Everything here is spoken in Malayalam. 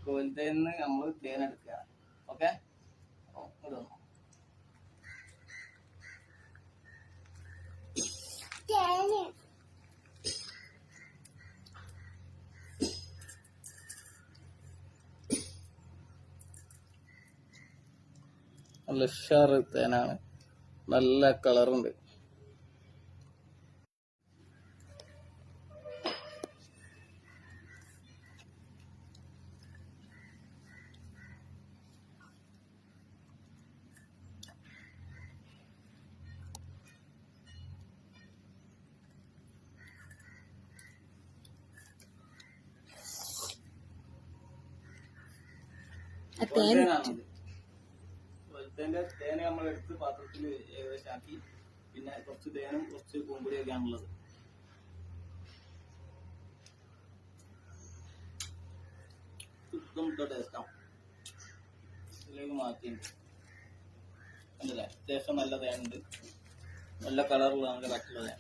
കോൽത്തേന്ന് നമ്മൾ തേനെടുക്കുക. ഓക്കെ, ഇതൊന്നും നല്ല ഉഷാറ് തേനാണ്, നല്ല കളറുണ്ട്. തേന് നമ്മൾ എടുത്ത് പാത്രത്തിൽ ഏകദേശം ആക്കി, പിന്നെ കുറച്ച് തേനും കുറച്ച് പൂമ്പൊടിയൊക്കെയാണുള്ളത്. ടേസ്റ്റാണ്, ഇതിലേക്ക് മാറ്റിയിട്ടുണ്ട്. കണ്ടില്ലേ, അത്യാവശ്യം നല്ല തേനുണ്ട്, നല്ല കളറുള്ള നല്ല കട്ടുള്ള തേൻ.